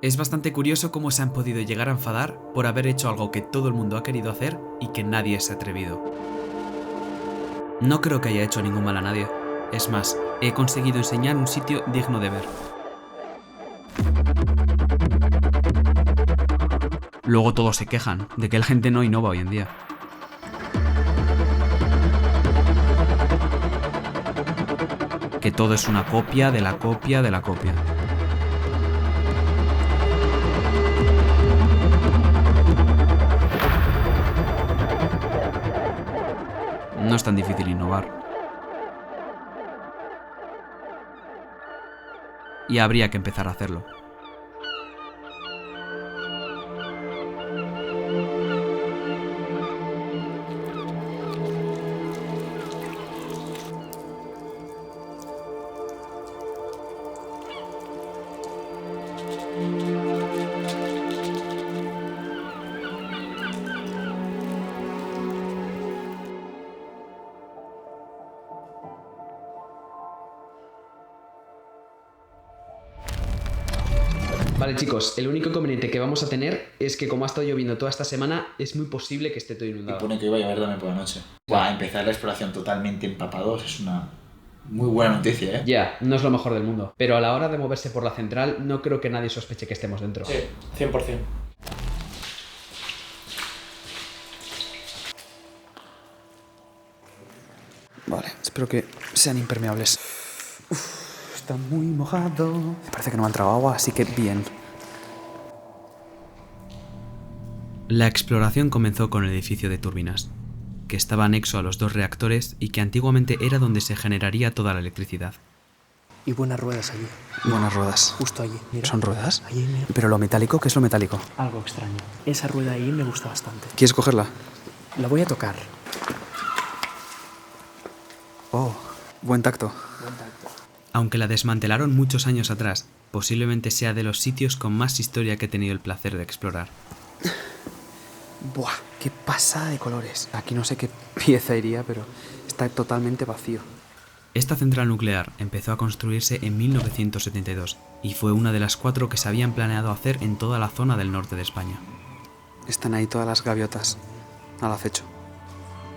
Es bastante curioso cómo se han podido llegar a enfadar por haber hecho algo que todo el mundo ha querido hacer y que nadie se ha atrevido. No creo que haya hecho ningún mal a nadie. Es más, he conseguido enseñar un sitio digno de ver. Luego todos se quejan de que la gente no innova hoy en día. Que todo es una copia de la copia de la copia. No es tan difícil innovar. Y habría que empezar a hacerlo. Vale, chicos, el único inconveniente que vamos a tener es que como ha estado lloviendo toda esta semana, es muy posible que esté todo Y inundado. pone que iba a llover también por la noche. Buah, empezar la exploración totalmente empapados es una muy buena noticia, ¿eh? Ya, no es lo mejor del mundo. Pero a la hora de moverse por la central, no creo que nadie sospeche que estemos dentro. Sí, 100%. Vale, espero que sean impermeables. Está muy mojado. Parece que no me ha entrado agua, así que bien. La exploración comenzó con el edificio de turbinas, que estaba anexo a los 2 reactores y que antiguamente era donde se generaría toda la electricidad. Y buenas ruedas allí. Buenas ruedas. Justo allí, mira. ¿Son ruedas? Allí, mira. ¿Pero lo metálico? ¿Qué es lo metálico? Algo extraño. Esa rueda ahí me gusta bastante. ¿Quieres cogerla? La voy a tocar. Oh, buen tacto. Buen tacto. Aunque la desmantelaron muchos años atrás, posiblemente sea de los sitios con más historia que he tenido el placer de explorar. Buah, qué pasada de colores. Aquí no sé qué pieza iría, pero está totalmente vacío. Esta central nuclear empezó a construirse en 1972 y fue una de las 4 que se habían planeado hacer en toda la zona del norte de España, Están ahí todas las gaviotas, al acecho.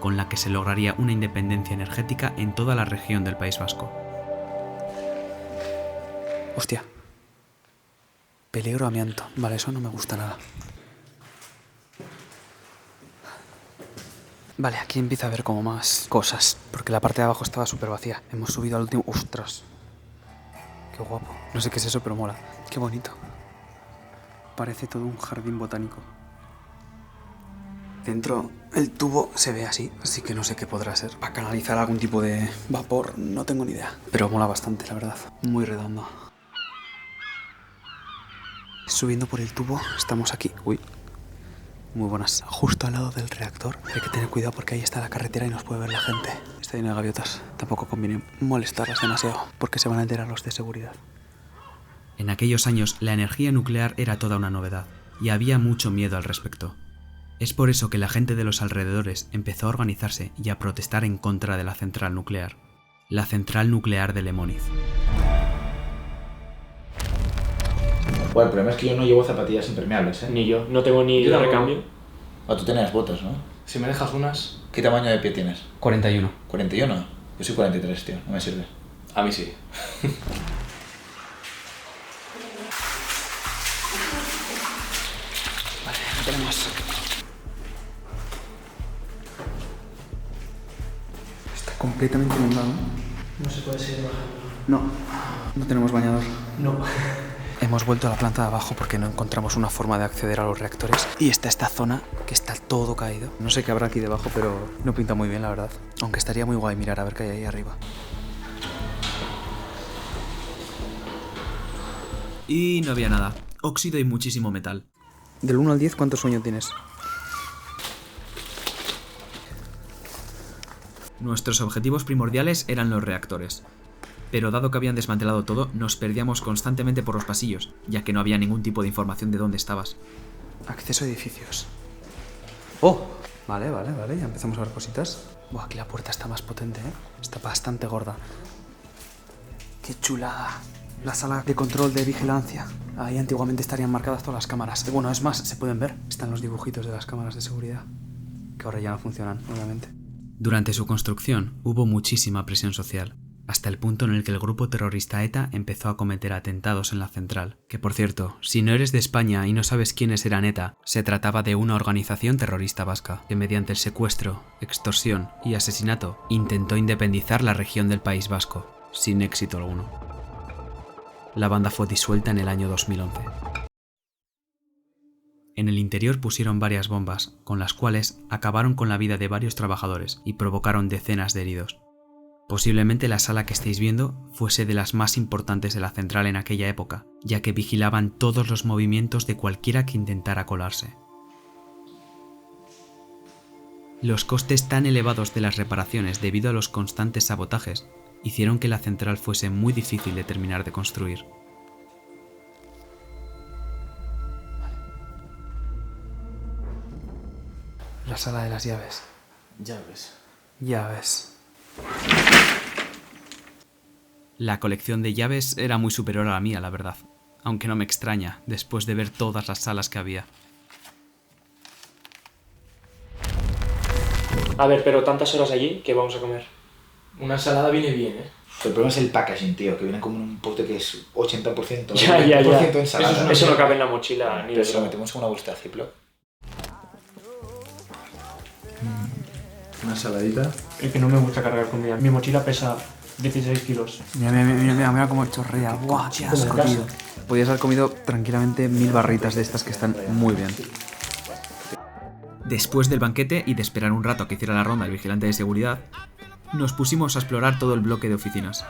con la que se lograría una independencia energética en toda la región del País Vasco. Hostia. Peligro amianto. Vale, eso no me gusta nada. Vale, aquí empieza a haber como más cosas, porque la parte de abajo estaba súper vacía. Hemos subido al último... ¡Ostras! ¡Qué guapo! No sé qué es eso, pero mola. ¡Qué bonito! Parece todo un jardín botánico. Dentro el tubo se ve así que no sé qué podrá ser. Para canalizar algún tipo de vapor, no tengo ni idea. Pero mola bastante, la verdad. Muy redondo. Subiendo por el tubo, estamos aquí. Uy. Muy buenas. Justo al lado del reactor. Hay que tener cuidado porque ahí está la carretera y nos puede ver la gente. Está lleno de gaviotas. Tampoco conviene molestarlas demasiado porque se van a enterar los de seguridad. En aquellos años la energía nuclear era toda una novedad y había mucho miedo al respecto. Es por eso que la gente de los alrededores empezó a organizarse y a protestar en contra de la central nuclear. La central nuclear de Lemóniz. Bueno, el problema es que yo no llevo zapatillas impermeables, ¿eh? Ni yo. No tengo ni Yo de tampoco. recambio. Ah, tú tenías botas, ¿no? Si me dejas unas... ¿Qué tamaño de pie tienes? 41. ¿41? Yo soy 43, tío. No me sirve. A mí sí. Vale, lo tenemos. Está completamente inundado. No se puede seguir bajando. No, no tenemos bañador. No. Hemos vuelto a la planta de abajo porque no encontramos una forma de acceder a los reactores. Y está esta zona que está todo caído. No sé qué habrá aquí debajo, pero no pinta muy bien, la verdad. Aunque estaría muy guay mirar a ver qué hay ahí arriba. Y no había nada. Óxido y muchísimo metal. Del 1 al 10, ¿cuánto sueño tienes? Nuestros objetivos primordiales eran los reactores. Pero dado que habían desmantelado todo, nos perdíamos constantemente por los pasillos, ya que no había ningún tipo de información de dónde estabas. Acceso a edificios. ¡Oh! Vale, ya empezamos a ver cositas. Buah, aquí la puerta está más potente, ¿eh? Está bastante gorda. ¡Qué chulada! La sala de control de vigilancia. Ahí antiguamente estarían marcadas todas las cámaras. Bueno, es más, se pueden ver. Están los dibujitos de las cámaras de seguridad. Que ahora ya no funcionan, obviamente. Durante su construcción hubo muchísima presión social, hasta el punto en el que el grupo terrorista ETA empezó a cometer atentados en la central. Que por cierto, si no eres de España y no sabes quiénes eran ETA, se trataba de una organización terrorista vasca que mediante el secuestro, extorsión y asesinato intentó independizar la región del País Vasco, sin éxito alguno. La banda fue disuelta en el año 2011. En el interior pusieron varias bombas, con las cuales acabaron con la vida de varios trabajadores y provocaron decenas de heridos. Posiblemente la sala que estáis viendo fuese de las más importantes de la central en aquella época, ya que vigilaban todos los movimientos de cualquiera que intentara colarse. Los costes tan elevados de las reparaciones debido a los constantes sabotajes hicieron que la central fuese muy difícil de terminar de construir. La sala de las llaves. Llaves. Llaves. La colección de llaves era muy superior a la mía, la verdad, aunque no me extraña, después de ver todas las salas que había. A ver, pero tantas horas allí, ¿qué vamos a comer? Una ensalada viene bien, ¿eh? El problema es el packaging, tío, que viene como en un pote que es 80%, Ya. 20% ensalada. Eso no cabe en la mochila ni Pero de si lo broma. metemos en una bolsa de Ziploc. Una ensaladita. Es que no me gusta cargar comida. Mi mochila pesa 16 kilos. Mira cómo chorrea. Buah, qué asco, casa. tío. Podías haber comido tranquilamente 1000 barritas de estas que están muy bien. Después del banquete y de esperar un rato a que hiciera la ronda el vigilante de seguridad, nos pusimos a explorar todo el bloque de oficinas.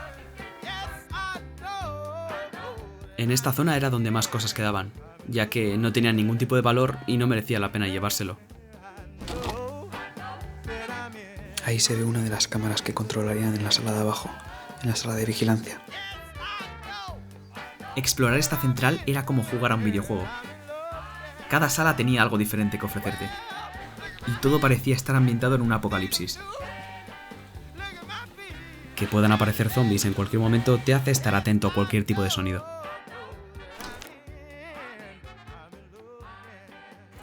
En esta zona era donde más cosas quedaban, ya que no tenían ningún tipo de valor y no merecía la pena llevárselo. Ahí se ve una de las cámaras que controlarían en la sala de abajo, en la sala de vigilancia. Explorar esta central era como jugar a un videojuego. Cada sala tenía algo diferente que ofrecerte, y todo parecía estar ambientado en un apocalipsis. Que puedan aparecer zombies en cualquier momento te hace estar atento a cualquier tipo de sonido.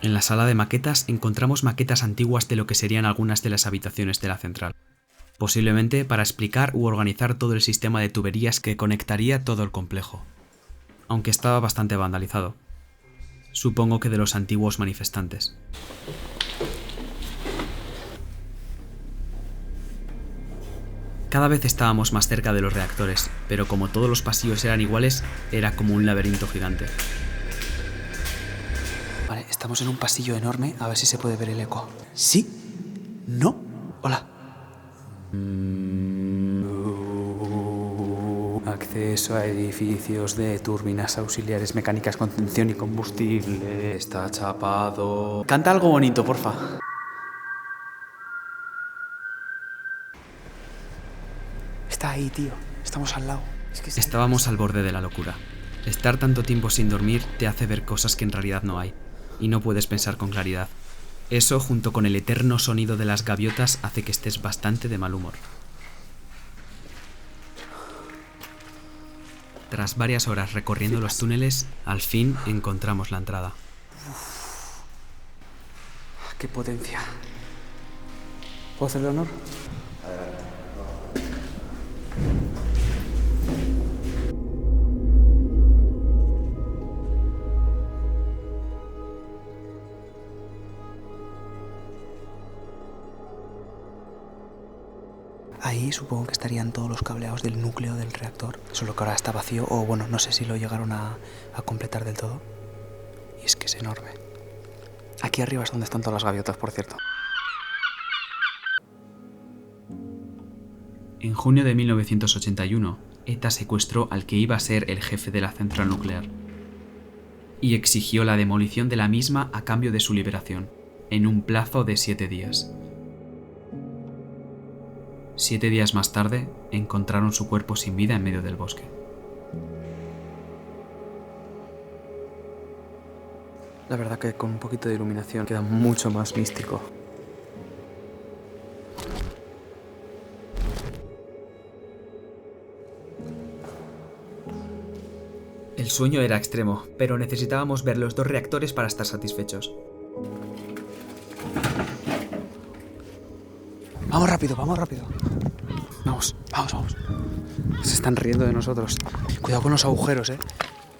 En la sala de maquetas encontramos maquetas antiguas de lo que serían algunas de las habitaciones de la central, posiblemente para explicar u organizar todo el sistema de tuberías que conectaría todo el complejo, aunque estaba bastante vandalizado. Supongo que de los antiguos manifestantes. Cada vez estábamos más cerca de los reactores, pero como todos los pasillos eran iguales, era como un laberinto gigante. Vale, estamos en un pasillo enorme, a ver si se puede ver el eco. ¿Sí? ¿No? Hola. Acceso a edificios de turbinas auxiliares mecánicas, contención y combustible. Está chapado. Canta algo bonito, porfa. Está ahí, tío. Estamos al lado. Es que Estábamos al borde de la locura. Estar tanto tiempo sin dormir te hace ver cosas que en realidad no hay, y no puedes pensar con claridad. Eso, junto con el eterno sonido de las gaviotas, hace que estés bastante de mal humor. Tras varias horas recorriendo los túneles, al fin encontramos la entrada. ¡Qué potencia! ¿Puedo hacerle honor? Ahí supongo que estarían todos los cableados del núcleo del reactor, solo que ahora está vacío, o bueno, no sé si lo llegaron a completar del todo. Y es que es enorme. Aquí arriba es donde están todas las gaviotas, por cierto. En junio de 1981, ETA secuestró al que iba a ser el jefe de la central nuclear y exigió la demolición de la misma a cambio de su liberación, en un plazo de 7 días. 7 días más tarde, encontraron su cuerpo sin vida en medio del bosque. La verdad que con un poquito de iluminación queda mucho más místico. El sueño era extremo, pero necesitábamos ver los 2 reactores para estar satisfechos. Vamos rápido, vamos rápido. Vamos. Se están riendo de nosotros. Cuidado con los agujeros,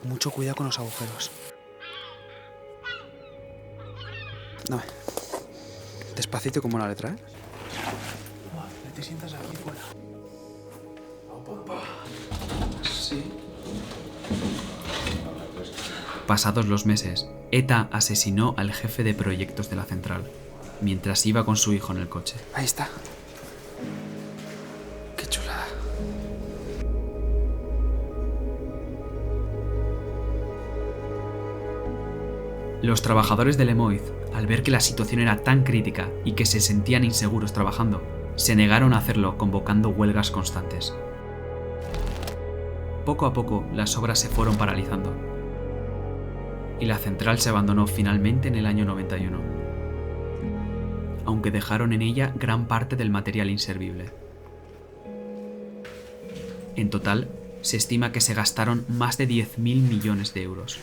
Mucho cuidado con los agujeros. Dame. Despacito como la letra, No te sientas aquí fuera. Sí. Pasados los meses, ETA asesinó al jefe de proyectos de la central, mientras iba con su hijo en el coche. Ahí está. Qué chulada. Los trabajadores de Lemoiz, al ver que la situación era tan crítica y que se sentían inseguros trabajando, se negaron a hacerlo convocando huelgas constantes. Poco a poco, las obras se fueron paralizando y la central se abandonó finalmente en el año 91, aunque dejaron en ella gran parte del material inservible. En total, se estima que se gastaron más de 10.000 millones de euros.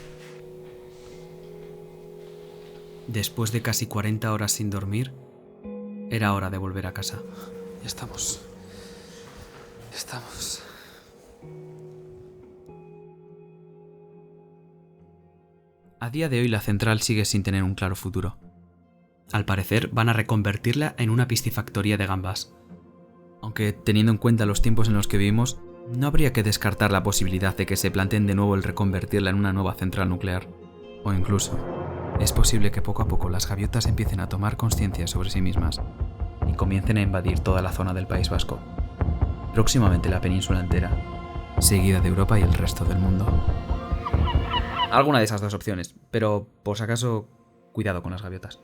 Después de casi 40 horas sin dormir, era hora de volver a casa. Ya estamos. A día de hoy la central sigue sin tener un claro futuro. Al parecer van a reconvertirla en una piscifactoría de gambas. Aunque teniendo en cuenta los tiempos en los que vivimos, no habría que descartar la posibilidad de que se planteen de nuevo el reconvertirla en una nueva central nuclear. O incluso, es posible que poco a poco las gaviotas empiecen a tomar conciencia sobre sí mismas y comiencen a invadir toda la zona del País Vasco. Próximamente la península entera, seguida de Europa y el resto del mundo. Alguna de esas 2 opciones, pero por si acaso, cuidado con las gaviotas.